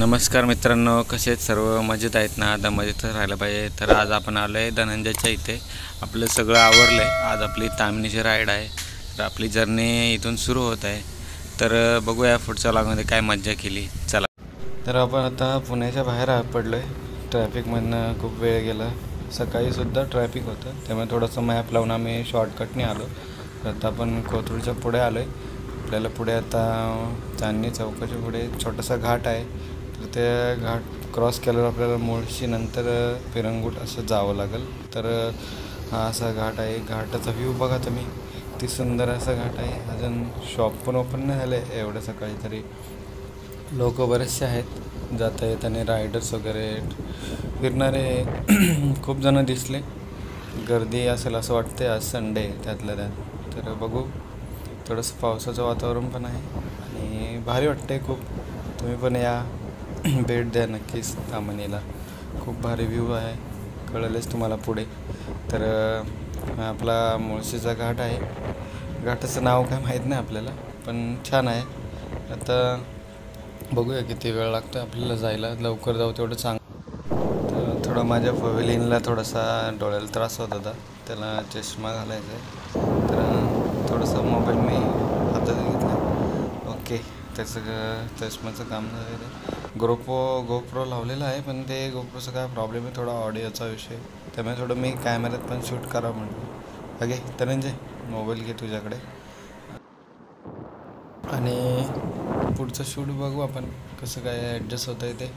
नमस्कार मित्रांनो, कसे आहेत सर्व? मजेत आहेत ना? आता मजेत राहायला पाहिजे. तर आज आपण आलो आहे धनंजयच्या इथे. आपलं सगळं आवरलं आहे. आज आपली ताम्हिणीची राईड आहे. तर आपली जर्नी इथून सुरू होत आहे. तर बघूया पुढच्या व्लॉगमध्ये काय मज्जा केली. चला. तर आपण आता पुण्याच्या बाहेर पडलो आहे. ट्रॅफिकमधनं खूप वेळ गेला. सकाळीसुद्धा ट्रॅफिक होतं, त्यामुळे थोडंसं मॅप लावून आम्ही शॉर्टकटने आलो. तर आता आपण कोथरूडच्या पुढे आलो आहे. आपल्याला पुढे आता चांदणी चौकाच्या पुढे छोटासा घाट आहे. तर त्या घाट क्रॉस केल्यावर आपल्याला मुळशी नंतर पिरंगुट असं जावं लागेल. तर हा असा घाट आहे. घाटाचा व्ह्यू बघा तुम्ही, किती सुंदर असा घाट आहे. अजून शॉप पण ओपन नाही झाले एवढं सकाळी, तरी लोक बरेचसे आहेत जाता येताना, रायडर्स वगैरे फिरणारे खूप जणं दिसले. गर्दी असेल असं वाटते, आज संडे त्यातल्या त्यात. तर बघू, थोडंसं पावसाचं वातावरण पण आहे आणि भारी वाटते खूप. तुम्ही पण या, भेट द्या नक्कीच ताम्हिणीला. खूप भारी व्ह्यू आहे, कळेलच तुम्हाला पुढे. तर आपला मुळशीचा घाट आहे. घाटाचं नाव काय माहीत नाही आपल्याला, पण छान आहे. आता बघूया किती वेळ लागतो आपल्याला जायला. लवकर जाऊ तेवढं चांगलं. तर थोडं माझ्या पवेलियनला थोडासा डोळ्याला त्रास होत होता, त्याला चष्मा घालायचा आहे. तर थोडंसं मोबाईल मी हातात घेतला. ओके, त्याचं चष्म्याचं काम झालं. गोप्रो लावलेलं आहे, पण ते गोप्रोचं काय प्रॉब्लेम आहे, थोडा ऑडिओचा विषय. त्यामुळे थोडं मी कॅमेऱ्यात पण शूट करा म्हणतो. ओके धनंजय, मोबाईल घे तुझ्याकडे आणि पुढचं शूट बघू आपण कसं काय ॲडजस्ट होतं आहे ते.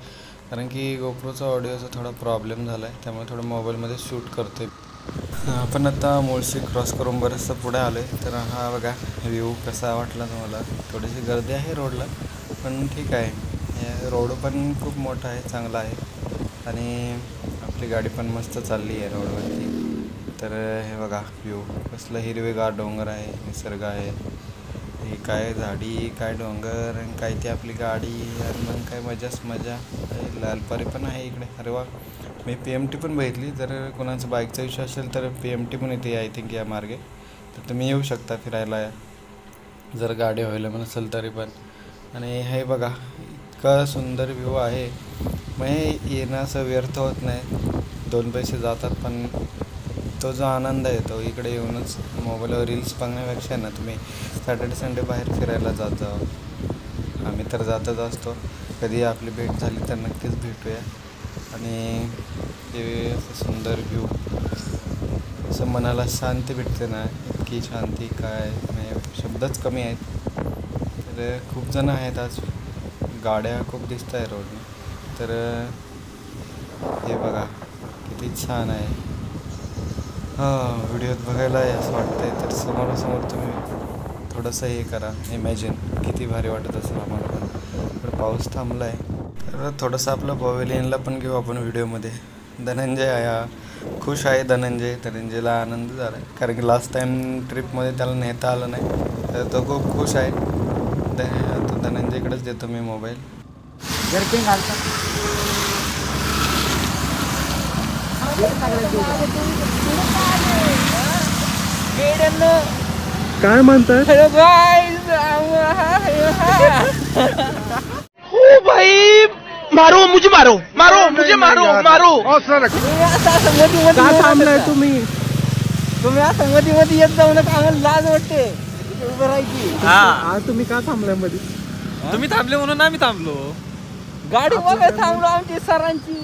कारण की गोप्रोचा ऑडिओचा थोडा प्रॉब्लेम झाला आहे, त्यामुळे थोडं मोबाईलमध्ये शूट करतो आहे. आपण आता मुळशी क्रॉस करून बरंचसं पुढे आलो आहे. तर हा बघा व्ह्यू कसा वाटला तुम्हाला. थोडीशी गर्दी आहे रोडला, पण ठीक आहे. रोड पण खूप मोठा आहे, चांगला आहे आणि आपली गाडी पण मस्त चालली आहे रोडवरती. तर हे बघा व्ह्यू, कसलं हिरवेगार डोंगर आहे, निसर्ग आहे. हे काय झाडी, काय डोंगर आणि काय ती आपली गाडी, आणि मग काय मजाच मजा. लालपरी पण आहे इकडे. अरे वा, मी PMT पण बघितली. जर कोणाचं बाईकचा विषय असेल तर PMT पण येते आय थिंक या मार्गे. तर तुम्ही येऊ शकता फिरायला, जर गाडी अवेलेबल नसेल तरी पण. आणि हे बघा इतका सुंदर व्ह्यू आहे, मग हे येणं असं व्यर्थ होत नाही. 2 पैसे जातात, पण तो जो आनंद आहे तो इकडे येऊनच. मोबाईलवर रील्स बघण्यापेक्षा ना, तुम्ही सॅटर्डे संडे बाहेर फिरायला जात जावं. आम्ही तर जातच असतो. कधी आपली भेट झाली तर नक्कीच भेटूया. आणि ते असं सुंदर व्ह्यू, असं मनाला शांती भेटते ना, इतकी शांती काय नाही, शब्दच कमी आहेत. तर खूप जणं आहेत आज, गाड्या खूप दिसत आहे रोडने. तर हे बघा किती छान आहे. व्हिडिओत बघायला असं वाटतं आहे. तर समोरासमोर तुम्ही थोडंसं हे करा, इमॅजिन किती भारी वाटत असेल आम्हाला पण. तर पाऊस थांबला आहे, तर थोडंसं आपलं पवेलियनला पण घेऊ आपण व्हिडिओमध्ये. धनंजय आहे, खुश आहे धनंजयला आनंद झाला आहे, कारण की लास्ट टाईम ट्रिपमध्ये त्याला नेता आलं नाही. तर तो खूप खुश आहे. तो धनंजयकडेच देतो मी मोबाईल. काय म्हणतात? ओ भाई, मारो मुझे, मारो मारो मुझे, मारो मारो. का थांबलाय तुम्ही? तुम्ही असं मध्ये मध्ये येत जाऊ नका, आम्हाला लाज वाटते उभं राहायची. आज तुम्ही का थांबलाय मध्ये? तुम्ही थांबले म्हणून आम्ही थांबलो. गाडी बघा थांबलो आमची सरांची.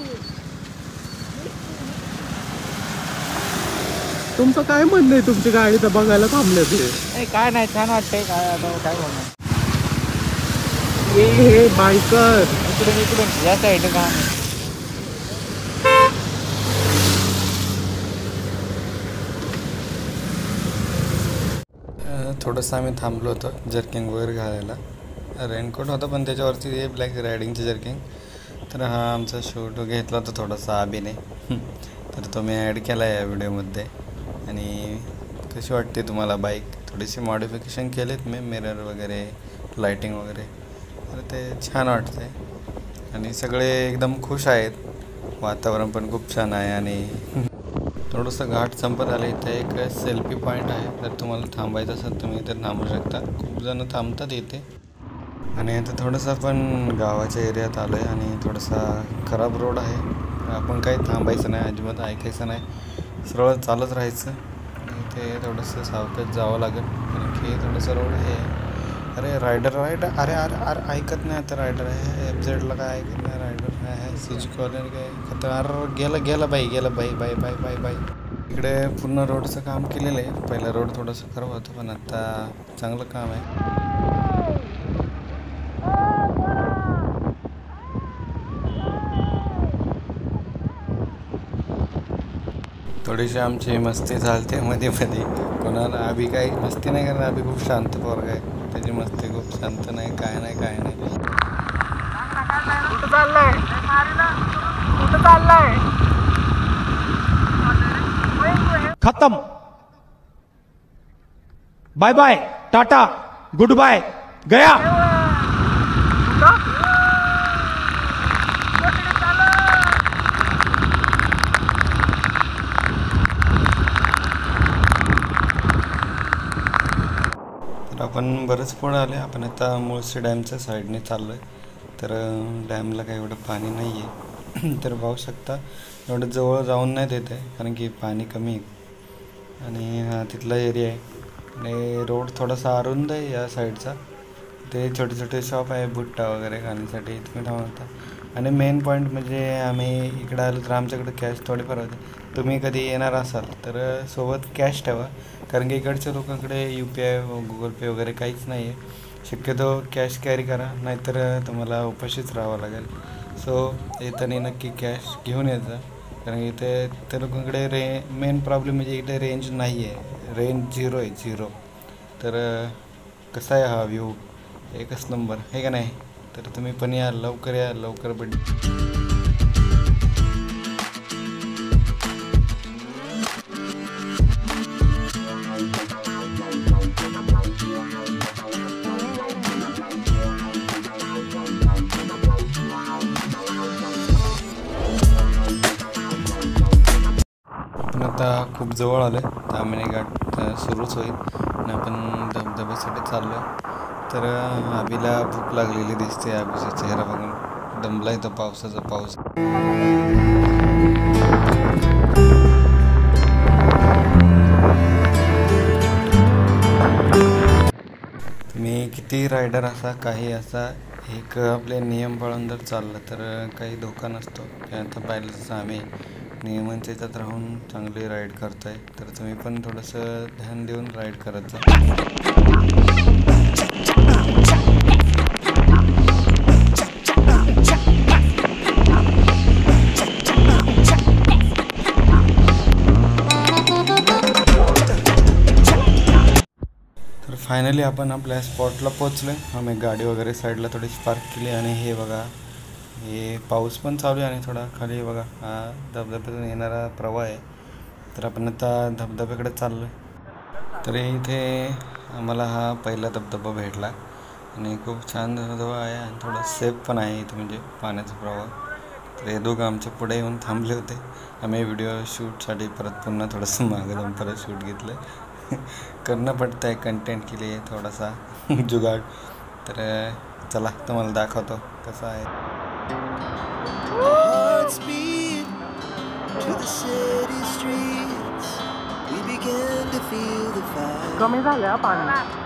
तुमचं काय म्हणणं आहे? तुमची गाडी तर बघायला थांबले ते. काय नाही, छान वाटतंय. काय आता काय बोलणार. हे बायकर इकडून या साईड का. थोडंसं आम्ही थांबलो होतो जर्किंग वगैरे घालायला. रेनकोट होतं, पण त्याच्यावरती हे ब्लॅक रायडिंगची जर्किंग. तर हा आमचा शूट घेतला होता थोडासा अभिनय, तर तो मी ॲड केला आहे या व्हिडिओमध्ये. आणि कशी वाटते तुम्हाला बाईक? थोडीशी मॉडिफिकेशन केलेत मी, मिरर वगैरे, लाईटिंग वगैरे. तर ते छान वाटतं आहे आणि सगळे एकदम खुश आहेत. वातावरण पण खूप छान आहे. आणि थोडंसं घाट संपत आलं. इथे एक सेल्फी पॉईंट आहे, जर तुम्हाला थांबायचं असेल तुम्ही इथे थांबू शकता. खूप जणं थांबतात इथे. आणि आता थोडंसं आपण गावाच्या एरियात आलो आहे आणि थोडासा खराब रोड आहे. आपण काही थांबायचं नाही, अजिबात ऐकायचं नाही, सरळ चालत राहायचं. आणि ते थोडंसं सावकाश जावं लागेल कारण की थोडंसं रोड हे. अरे रायडर अरे अरे अरे ऐकत नाही आता. रायडर आहे FZला काय ऐकत नाही. रायडर आहे सुजुकीवाल्याने काय खतर गेलं बाई. इकडे पूर्ण रोडचं काम केलेलं आहे. पहिला रोड थोडंसं खराब होतं पण आता चांगलं काम आहे. थोडीशी आमची मस्ती चालते मध्ये कोणाला. अभि काही मस्ती नाही करणार. अभि खूप शांत पोरगा आहे. त्याची मस्ती खूप शांत नाही, काय नाही. खत्म. Bye bye, tata, goodbye, गया. तर आपण बरंच पुढं आले. आपण आता मुळशी डॅमच्या साईडने चाललो आहे. तर डॅमला काही एवढं पाणी नाही आहे. तर पाहू शकता एवढं जवळ जाऊन नाही देत आहे कारण की पाणी कमी आहे. आणि हा तिथला एरिया आहे. आणि रोड थोडासा अरुंद आहे या साईडचा. ते छोटे शॉप आहे भुट्टा वगैरे खाण्यासाठी तुम्ही थांबवता. आणि मेन पॉईंट म्हणजे आम्ही इकडं आलो तर आमच्याकडे कॅश थोडीफार होते. तुम्ही कधी येणार असाल तर सोबत कॅश ठेवा कारण की इकडच्या लोकांकडे UPI Google Pay वगैरे काहीच नाही आहे. शक्यतो कॅश कॅरी करा नाहीतर तुम्हाला उपाशीच राहावं लागेल. सो येताना नक्की कॅश घेऊन यायचं कारण इथे त्या लोकांकडे मेन प्रॉब्लेम म्हणजे इथे रेंज नाही आहे. रेंज 0 आहे 0. तर कसा आहे हा व्ह्यू एकच नंबर आहे का नाही. तर तुम्ही पण या, लवकर भेट. आपण आता खूप जवळ आलो आहे. तामिनी घाट सुरूच होईल आणि आपण धबधब्यासाठी चाललो आहे. तर अभिला भूक लागलेली दिसते. अभिचा चेहरा बघून दमला येतो. पावसाचा पाऊस. तुम्ही किती रायडर असा काही असा एक आपले नियम पाळून जर चाललं तर काही धोका नसतो. आता पाहिलं तसं आम्ही नियमांच्या याच्यात राहून चांगली राईड करतोय. तर तुम्ही पण थोडंसं ध्यान देऊन राईड करत जा. तर फायनली आपण आपल्या स्पॉटला पोचलो आहे. आम्ही गाडी वगैरे साईडला थोडीशी पार्क केली आणि हे बघा हे पाऊस पण चालू आहे आणि थोडा खाली बघा हा धबधब्यातून येणारा प्रवाह आहे. तर आपण आता धबधब्याकडे चाललो आहे. तर इथे आम्हाला हा पहिला धबधबा भेटला आणि खूप छान धबधबा आहे आणि थोडा सेफ पण आहे इथे म्हणजे पाण्याचा प्रवाह. तर हे दोघं आमच्या पुढे येऊन थांबले होते. आम्ही व्हिडिओ शूटसाठी परत पुन्हा थोडंसं मागं जाऊन परत शूट घेतलं. करणं पडतं आहे कंटेंट के लिए थोडासा जुगाड. तर चला तुम्हाला दाखवतो कसं आहे. कमी झालं पाणी.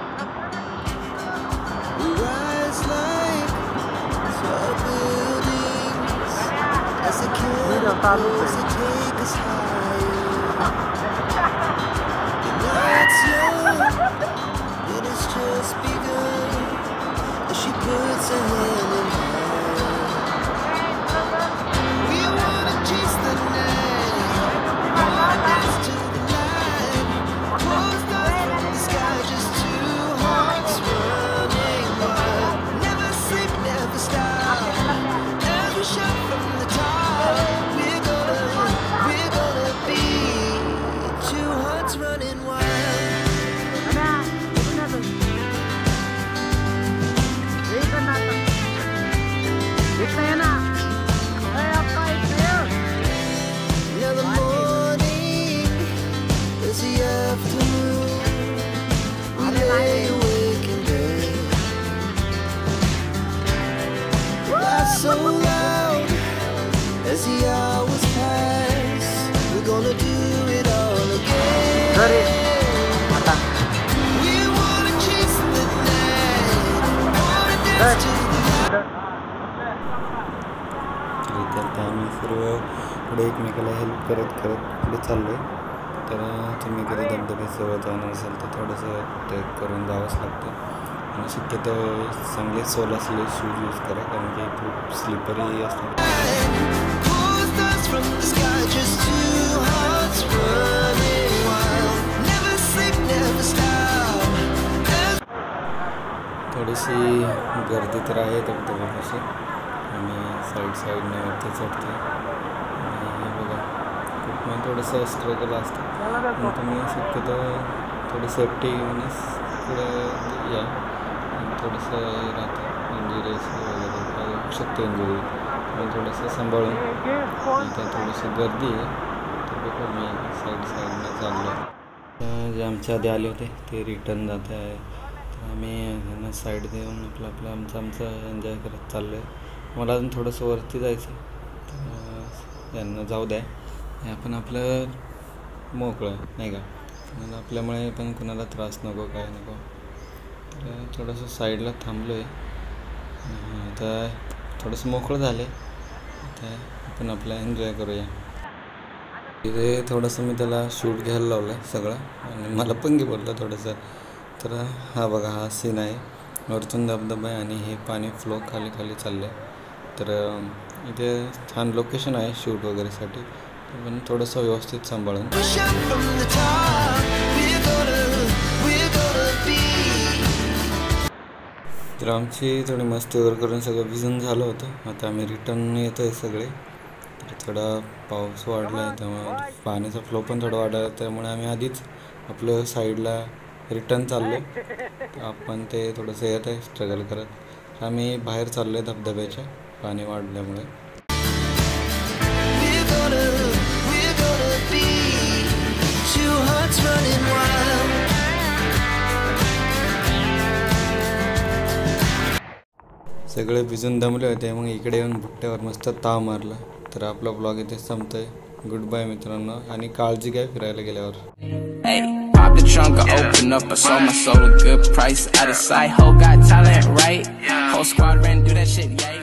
As the hours pass, we're gonna do it all again. We wanna chase the night, wanna dance to the तर आम्ही सर्व पुढे एकमेकाला हेल्प करत पुढे चाललो आहे. तर तुम्ही कधी धबधब्याजवळ जाणार असाल तर थोडंसं ट्रेक करून जावंच लागतं आणि शक्यतो चांगले सोल असलेले शूज यूज करा, कारण की खूप स्लिपरी असतात. Pulls us from the sky, just two hearts running wild. Never sleep, never stop. थोडीशी गर्दी तर आहे धबधब्यापाशी आणि साईडने वरती चढते आणि हे बघा खूप मग थोडंसं स्ट्रगल असतं. पण तुम्ही शक्यतो थोडी सेफ्टी घेऊनच पुढे या. थोडंसं राहतं इंजुरीज वगैरे काय होऊ शकते इंजुरी, पण थोडंसं सांभाळून. इथं थोडीशी गर्दी आहे तर बघा मी साईडने चाललो आहे. जे आमच्या आधी आले होते ते रिटर्न जात आहे, तर आम्ही यांना साईड देऊन आपलं आमचं एन्जॉय करत चाललो आहे. मला अजून थोडंसं वरती जायचं तर यांना जाऊ द्या, आपण आपलं मोकळं नाही का, म्हणजे आपल्यामुळे पण कुणाला त्रास नको काय नको. तर थोडंसं साईडला थांबलो आहे. आता थोडंसं मोकळं झालं आहे, आता आपण आपला एन्जॉय करूया. तिथे थोडंसं मी त्याला शूट घ्यायला लावलं आहे सगळं आणि मला पण घे बोललं थोडंसं. तर हा बघा हा सीन आहे, वरतून धबधबा आहे आणि हे पाणी फ्लो खाली चाललं आहे. तर इथे छान लोकेशन आहे शूट वगैरेसाठी, पण थोडंसं व्यवस्थित सांभाळून. Push up from the top, we're gonna be. तर आमची थोडी मस्ती वगैरे करून सगळं भिजून झालं होतं. आता आम्ही रिटर्न येतो आहे सगळे. तर थोडा पाऊस वाढला आहे त्यामुळे पाण्याचा फ्लो पण थोडा वाढला, त्यामुळे आम्ही आधीच आपलं साईडला रिटर्न चाललो. तर आपण ते थोडंसं येत आहे स्ट्रगल करत. आम्ही बाहेर चाललो आहे धबधब्याच्या पाणी वाढल्यामुळे. We're gonna be two hearts running wild. सगळे भिजून दमले होते, मग इकडे येऊन भुट्ट्यावर मस्त ताव मारला. तर आपला ब्लॉग इथे संपतोय. गुड बाय मित्रांनो, आणि काळजी घ्या फिरायला गेल्यावर. Hey, pop the trunk, I open up, I sold my soul a good price, out of sight. Ho got talent, right? Whole squad ran through that shit, yeah.